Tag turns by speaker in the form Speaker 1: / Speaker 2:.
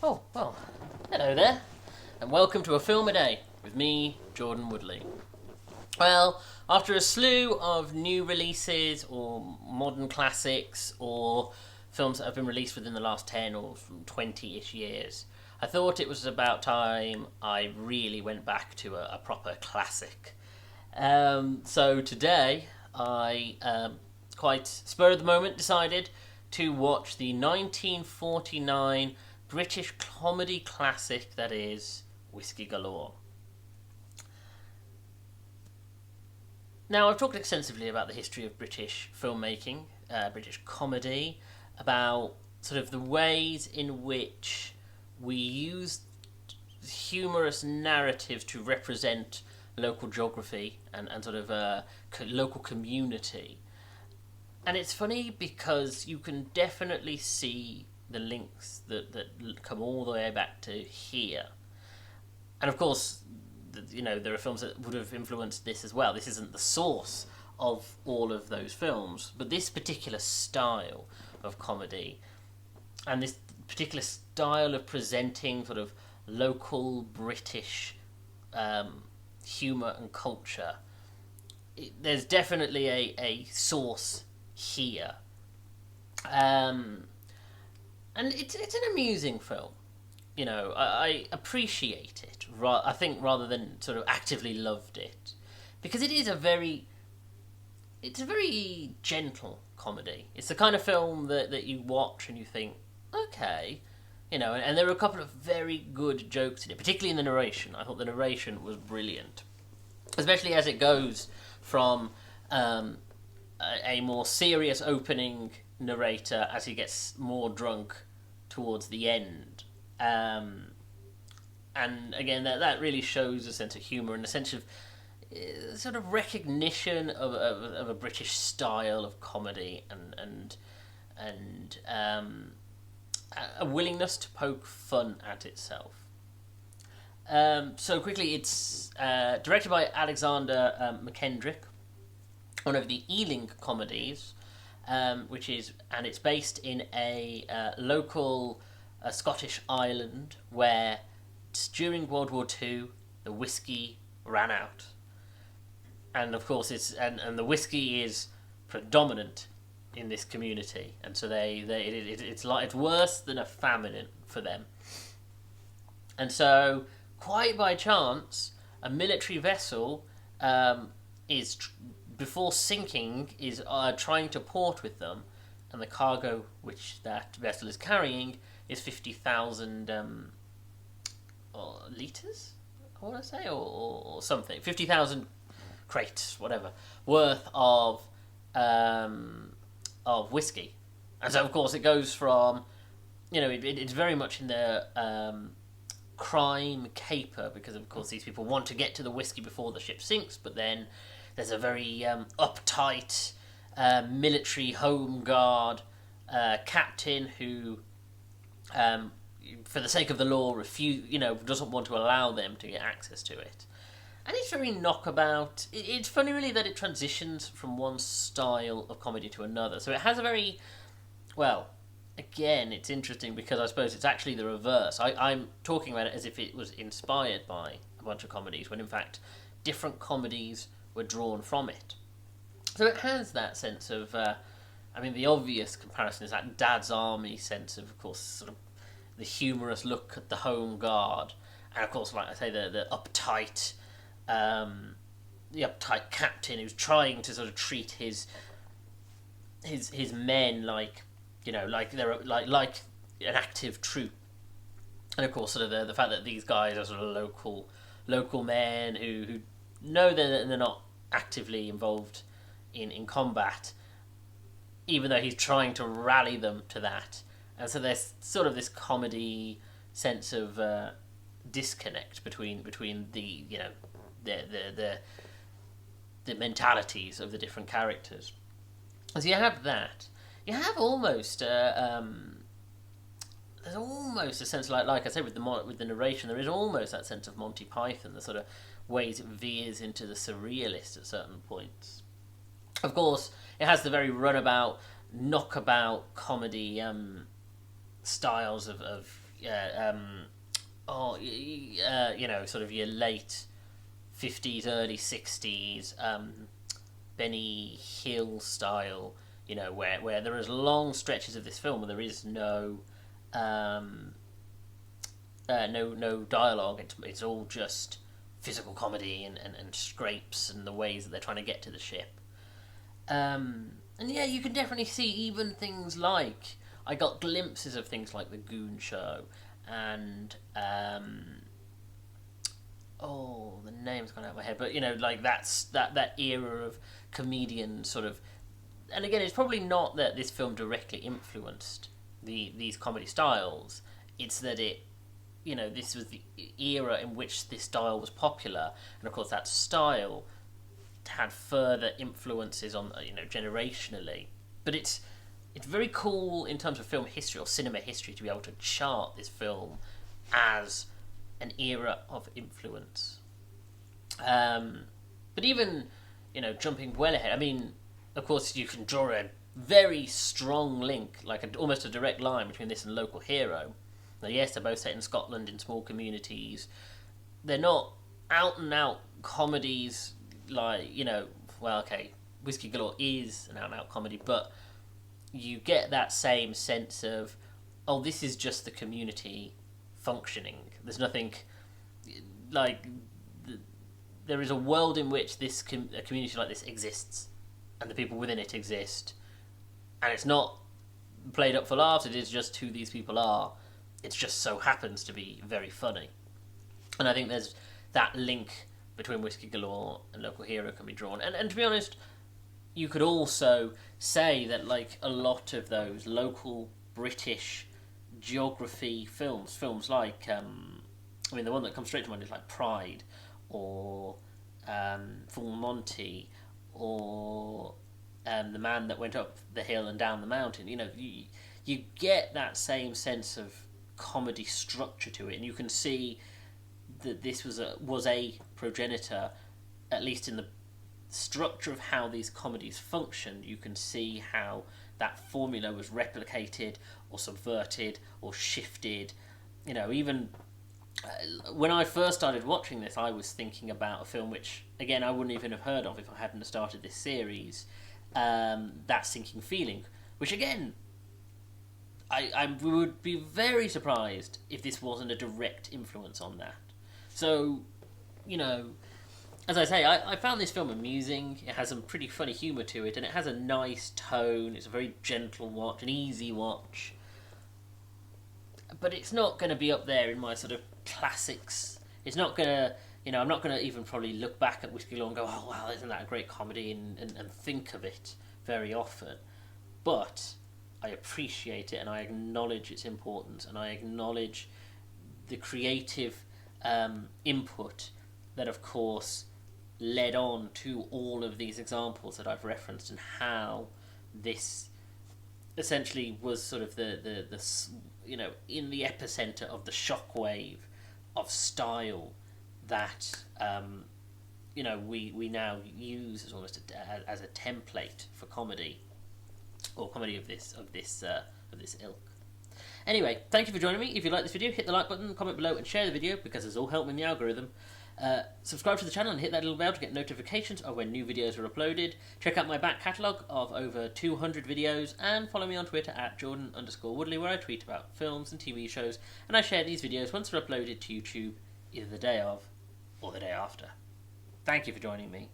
Speaker 1: Oh, well, hello there, and welcome to A Film a Day with me, Jordan Woodley. Well, after a slew of new releases or modern classics or films that have been released within the last 10 or 20-ish years, I thought it was about time I really went back to a proper classic. So today, I, quite spur of the moment, decided to watch the 1949 British comedy classic that is Whisky Galore. Now, I've talked extensively about the history of British filmmaking, British comedy, about sort of the ways in which we use humorous narratives to represent local geography and sort of local community. And it's funny because you can definitely see the links that come all the way back to here. And of course, there are films that would have influenced this as well. This isn't the source of all of those films, but this particular style of comedy and this particular style of presenting sort of local British humour and culture, there's definitely a source here. And it's an amusing film. I appreciate it. I think rather than sort of actively loved it, because it's a very gentle comedy. It's the kind of film that you watch and you think, okay, and there are a couple of very good jokes in it, particularly in the narration. I thought the narration was brilliant, especially as it goes from a more serious opening narrator as he gets more drunk towards the end. And again, that really shows a sense of humour and a sense of sort of recognition of a British style of comedy and a willingness to poke fun at itself. So quickly, it's directed by Alexander McKendrick, one of the Ealing comedies, and it's based in a local Scottish island where during World War II the whiskey ran out, and of course and the whiskey is predominant in this community, and so it's worse than a famine for them, and so quite by chance a military vessel before sinking is trying to port with them, and the cargo which that vessel is carrying is 50,000 litres, I want to say, or something, 50,000 crates, whatever, worth of whiskey. And so of course it goes from, it's very much in the crime caper, because of course these people want to get to the whiskey before the ship sinks, but then there's a very uptight military home guard captain who, for the sake of the law, doesn't want to allow them to get access to it. And it's very knockabout. It's funny, really, that it transitions from one style of comedy to another. So it has a very, again, it's interesting because I suppose it's actually the reverse. I'm talking about it as if it was inspired by a bunch of comedies, when in fact different comedies were drawn from it. So it has that sense of, the obvious comparison is that Dad's Army sense of course, sort of the humorous look at the home guard, and of course, like I say, the uptight captain who's trying to sort of treat his men like they're like an active troop, and of course, sort of the fact that these guys are sort of local men who know that they're not actively involved in combat, even though he's trying to rally them to that. And so there's sort of this comedy sense of disconnect between the mentalities of the different characters. So you have that. You have almost there's almost a sense, like I said, with the narration, there is almost that sense of Monty Python, the sort of ways it veers into the surrealist at certain points. Of course, it has the very runabout, knockabout comedy styles of sort of your late 50s, early 60s, Benny Hill style, where there is long stretches of this film where there is no dialogue. It's all just physical comedy and scrapes and the ways that they're trying to get to the ship. And yeah, you can definitely see even things like, I got glimpses of things like the Goon Show and the name's gone out of my head, but like that era of comedian sort of. And again, it's probably not that this film directly influenced these comedy styles. It's that this was the era in which this style was popular, and of course that style had further influences on generationally. But it's very cool in terms of film history or cinema history to be able to chart this film as an era of influence. But even jumping well ahead, I mean, of course you can draw a very strong link, like almost a direct line between this and Local Hero. Now, yes, they're both set in Scotland in small communities. They're not out and out comedies like, Whisky Galore is an out and out comedy, but you get that same sense of, this is just the community functioning. There's nothing like there is a world in which a community like this exists, and the people within it exist, and it's not played up for laughs. It is just who these people are. It just so happens to be very funny, and I think there's that link between Whisky Galore and Local Hero can be drawn. And to be honest, you could also say that like a lot of those local British geography films like the one that comes straight to mind is like Pride or Full Monty or The Man That Went Up the Hill and Down the Mountain. You get that same sense of comedy structure to it, and you can see that this was a progenitor, at least in the structure of how these comedies functioned. You can see how that formula was replicated or subverted or shifted. Even when I first started watching this, I was thinking about a film which, again, I wouldn't even have heard of if I hadn't started this series, That Sinking Feeling, which again, I would be very surprised if this wasn't a direct influence on that. So, as I say, I found this film amusing. It has some pretty funny humour to it, and it has a nice tone. It's a very gentle watch, an easy watch. But it's not going to be up there in my sort of classics. It's not going to, I'm not going to even probably look back at Whisky Galore and go, oh, wow, isn't that a great comedy, and think of it very often. But I appreciate it, and I acknowledge its importance, and I acknowledge the creative input that, of course, led on to all of these examples that I've referenced, and how this essentially was sort of the in the epicenter of the shockwave of style that we now use as almost as a template for comedy, or comedy of this ilk. Anyway, thank you for joining me. If you like this video, hit the like button, comment below, and share the video, because it's all helping the algorithm. Subscribe to the channel and hit that little bell to get notifications of when new videos are uploaded. Check out my back catalogue of over 200 videos, and follow me on Twitter at Jordan_Woodley, where I tweet about films and TV shows, and I share these videos once they're uploaded to YouTube, either the day of or the day after. Thank you for joining me.